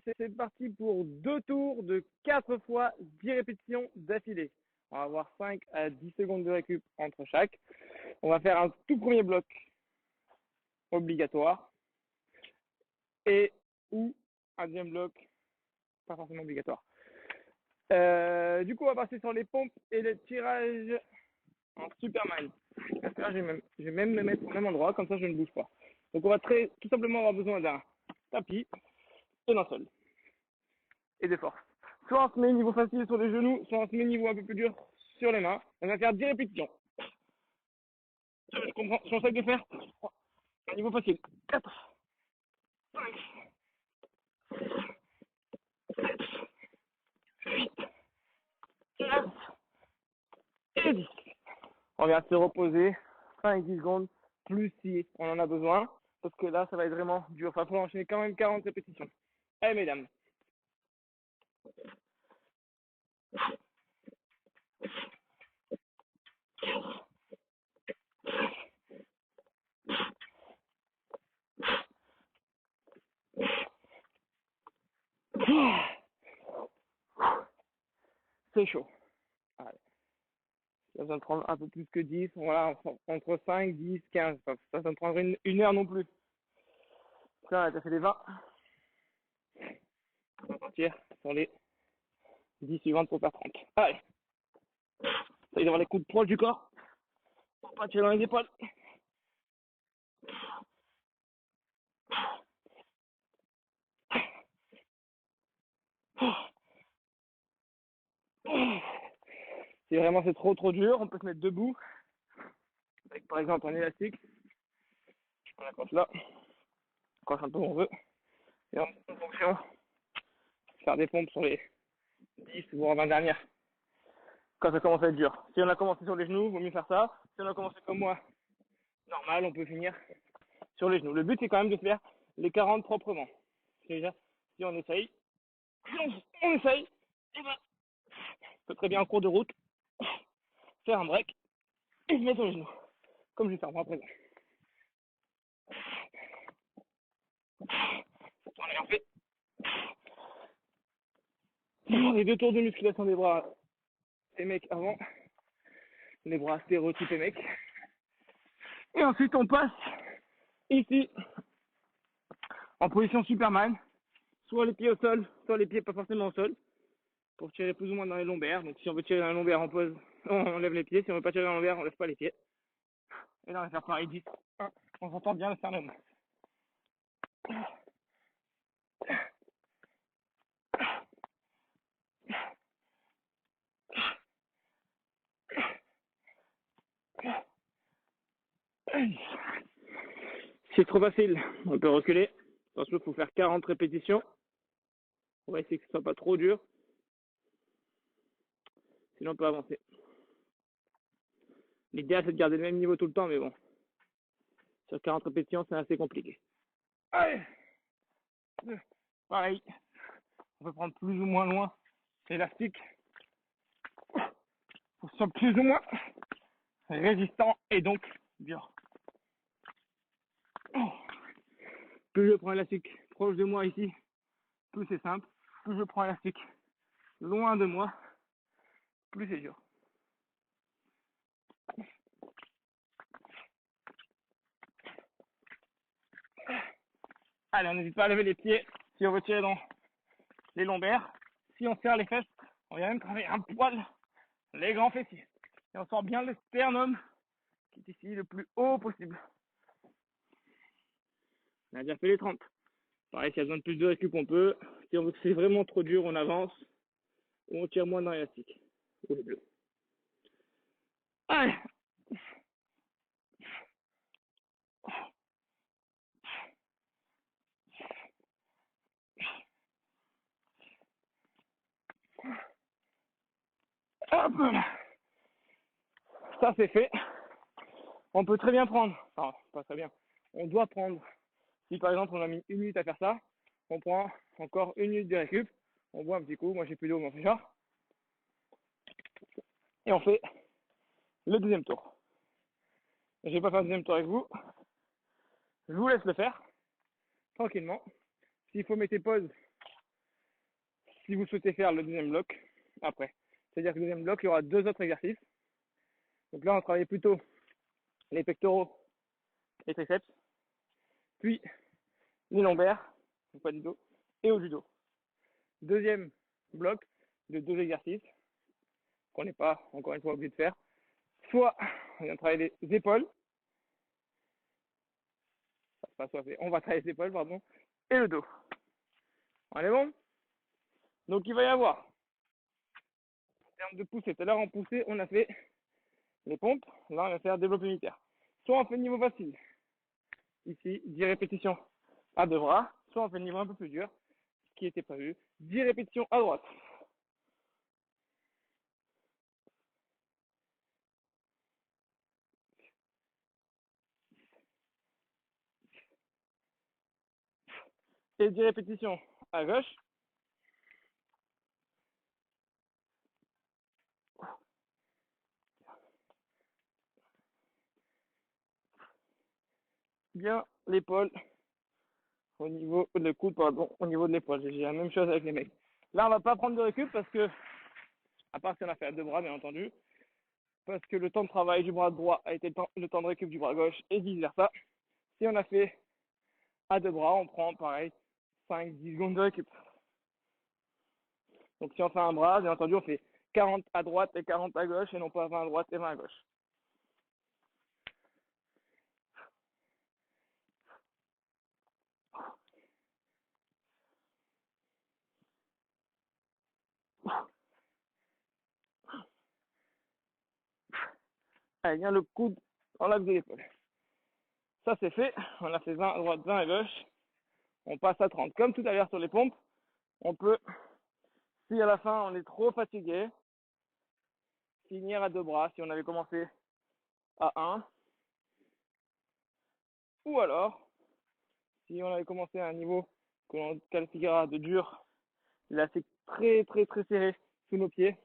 c'est parti pour 2 tours de 4 fois 10 répétitions d'affilée. On va avoir 5 à 10 secondes de récup entre chaque. On va faire un tout premier bloc obligatoire et ou un deuxième bloc pas forcément obligatoire. Du coup, on va passer sur les pompes et le tirage en Superman. Là, je vais même me mettre au même endroit, comme ça je ne bouge pas. Donc on va tout simplement avoir besoin d'un tapis et d'un sol. Et de force. Soit on se met niveau facile sur les genoux, soit on se met niveau un peu plus dur sur les mains. On va faire 10 répétitions. Je comprends, je conseille de faire un niveau facile. 4, 5, 7, 8, 9 et 10. On vient se reposer 5-10 secondes, plus si on en a besoin, parce que là, ça va être vraiment dur. Il va falloir enchaîner quand même 40 répétitions. Allez, mesdames. C'est chaud. Allez. Ça va me prendre un peu plus que 10. Voilà, entre 5, 10, 15. Ça va me prendre une heure non plus. Ça, tu as fait les 20. On va partir sur les 10 suivantes pour faire 30. Allez. Essaye d'avoir les coudes proches du corps. Pour pas tirer dans les épaules. Si vraiment c'est trop dur, on peut se mettre debout. Avec par exemple un élastique. On accroche là. On accroche un peu où on veut. Et en fonction, faire des pompes sur les 10 voire 20 dernières. Quand ça commence à être dur. Si on a commencé sur les genoux, il vaut mieux faire ça. Si on a commencé comme moi, normal, on peut finir sur les genoux. Le but, c'est quand même de faire les 40 proprement. Déjà, si on essaye, on essaye, et ben, on peut très bien en cours de route faire un break et se mettre sur les genoux. Comme je vais faire moi à présent. On a bien fait. Les 2 tours de musculation des bras et mecs avant. Les bras stéréotypés mecs. Et ensuite, on passe ici en position Superman. Soit les pieds au sol, soit les pieds pas forcément au sol. Pour tirer plus ou moins dans les lombaires. Donc si on veut tirer dans les lombaires, on pose, on lève les pieds. Si on veut pas tirer dans les lombaires, on lève pas les pieds. Et là, on va faire pareil 10. On s'entend bien le sternum. Si c'est trop facile, on peut reculer. Attention, il faut faire 40 répétitions. On va essayer que ce soit pas trop dur. Sinon, on peut avancer. L'idéal, c'est de garder le même niveau tout le temps, mais bon. Sur 40 répétitions, c'est assez compliqué. Allez. Pareil. On peut prendre plus ou moins loin l'élastique. Pour que ce soit plus ou moins résistant et donc dur. Plus je prends l'élastique proche de moi ici, plus c'est simple. Plus je prends l'élastique loin de moi, plus c'est dur. Allez, on n'hésite pas à lever les pieds si on veut tirer dans les lombaires. Si on serre les fesses, on vient même travailler un poil les grands fessiers. Et on sort bien le sternum qui est ici le plus haut possible. On a déjà fait les 30. Pareil, s'il y a besoin de plus de récup, on peut. Si on veut que c'est vraiment trop dur, on avance. Ou on tire moins dans l'élastique. Ou les deux. Allez. Hop là. Ça, c'est fait. On peut très bien prendre, enfin, pas très bien, on doit prendre, si par exemple on a mis 1 minute à faire ça, on prend encore 1 minute de récup, on boit un petit coup, moi j'ai plus d'eau, mais on fait ça, et on fait le deuxième tour. Je vais pas faire le deuxième tour avec vous, je vous laisse le faire, tranquillement. S'il faut mettre pause, si vous souhaitez faire le deuxième bloc après. C'est-à-dire que le deuxième bloc, il y aura 2 autres exercices. Donc là, on va travailler plutôt les pectoraux et triceps, puis les lombaires, donc pas du dos, et au judo. Deuxième bloc de 2 exercices qu'on n'est pas encore une fois obligé de faire. Soit on vient travailler les épaules, on va travailler les épaules, pardon, et le dos. On est bon? Donc il va y avoir, en termes de poussée, tout à l'heure en poussée, on a fait les pompes, là on va faire développé militaire. Soit on fait le niveau facile, ici 10 répétitions à 2 bras, soit on fait le niveau un peu plus dur, ce qui était prévu, 10 répétitions à droite. Et 10 répétitions à gauche. Bien l'épaule au niveau de coude, pardon, au niveau de l'épaule. J'ai la même chose avec les mecs. Là, on va pas prendre de récup parce que, à part si on a fait à 2 bras, bien entendu, parce que le temps de travail du bras droit a été le temps de récup du bras gauche et vice versa. Si on a fait à 2 bras, on prend pareil 5-10 secondes de récup. Donc si on fait un bras, bien entendu, on fait 40 à droite et 40 à gauche et non pas 20 à droite et 20 à gauche. Allez, vient le coude dans l'axe de l'épaule. Ça c'est fait, on a fait 20 à droite, 20 à gauche. On passe à 30. Comme tout à l'heure sur les pompes, on peut, si à la fin on est trop fatigué, finir à 2 bras si on avait commencé à 1. Ou alors, si on avait commencé à un niveau que l'on qualifiera de dur, là c'est très serré sous nos pieds,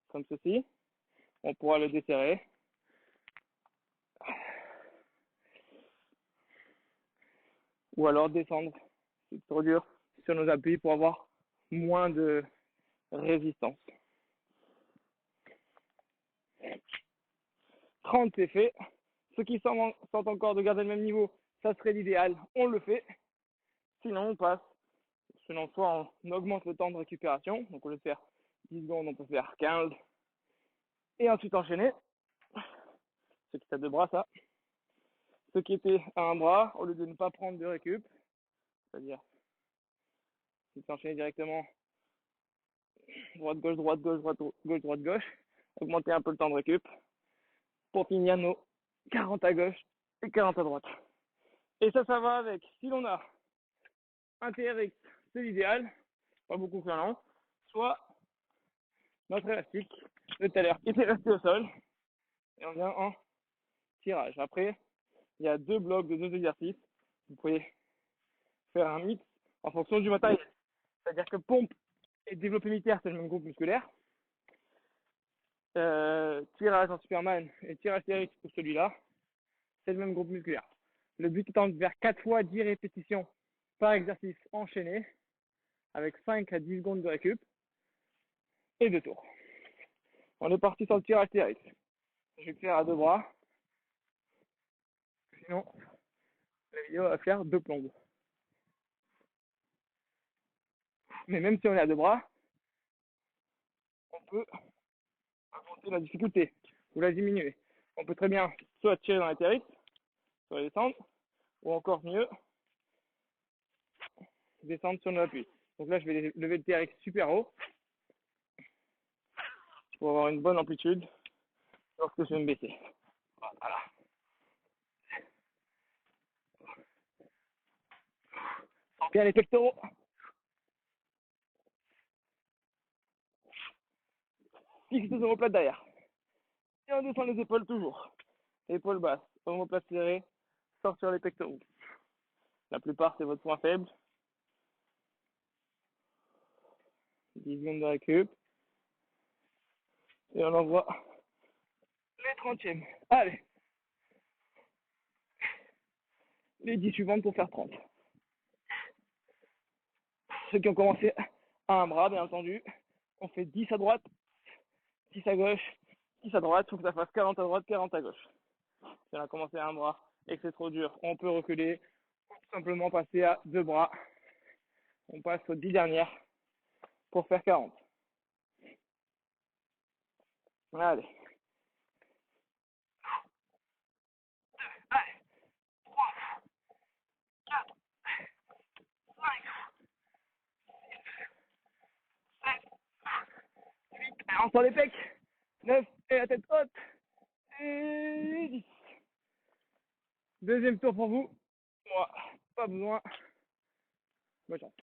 comme ceci, on pourra le desserrer. Ou alors descendre, c'est trop dur, sur nos appuis pour avoir moins de résistance. 30 c'est fait. Ceux qui sentent encore de garder le même niveau, ça serait l'idéal, on le fait. Sinon on passe. Sinon soit on augmente le temps de récupération, donc au lieu de faire 10 secondes, on peut faire 15. Et ensuite enchaîner. Ceux qui étaient à 2 bras, ça. Ceux qui étaient à un bras, au lieu de ne pas prendre de récup, c'est-à-dire si tu enchaînes directement droite-gauche, droite-gauche, droite-gauche, droite-gauche, augmenter un peu le temps de récup pour finir nos 40 à gauche et 40 à droite. Et ça va avec, si l'on a un TRX, c'est l'idéal, pas beaucoup violent, soit notre élastique de tout à l'heure qui était resté au sol, et on vient en tirage. Après, il y a 2 blocs de 2 exercices. Vous pouvez faire un mix en fonction du matériel. C'est-à-dire que pompe et développé militaire, c'est le même groupe musculaire. Tirage en Superman et tirage TRX pour celui-là, c'est le même groupe musculaire. Le but étant de faire 4 fois 10 répétitions par exercice enchaîné avec 5 à 10 secondes de récup et 2 tours. On est parti sur le tirage TRX. Je vais faire à 2 bras. Sinon, la vidéo va faire 2 plombes. Mais même si on est à 2 bras, on peut augmenter la difficulté ou la diminuer. On peut très bien soit tirer dans la TRX, soit descendre, ou encore mieux, descendre sur nos appuis. Donc là, je vais lever le TRX super haut pour avoir une bonne amplitude lorsque je vais me baisser. Voilà. Sens bien les pectoraux. Fixe les omoplates derrière. Et on descend les épaules toujours. Épaules basses, omoplates serrées, sortir les pectoraux. La plupart, c'est votre point faible. 10 secondes de récup. Et on envoie les 30e. Allez. Les 10 suivantes pour faire 30. Ceux qui ont commencé un bras, bien entendu. On fait 10 à droite, 10 à gauche, 10 à droite. Il faut que ça fasse 40 à droite, 40 à gauche. Si on a commencé à un bras et que c'est trop dur, on peut reculer ou tout simplement passer à 2 bras. On passe aux 10 dernières pour faire 40. Allez. Allez. 3, 4, 5, 7, 8. Allez, on sort les pecs. 9 et la tête haute. Et 10. Deuxième tour pour vous. Moi, pas besoin. Bonne chance.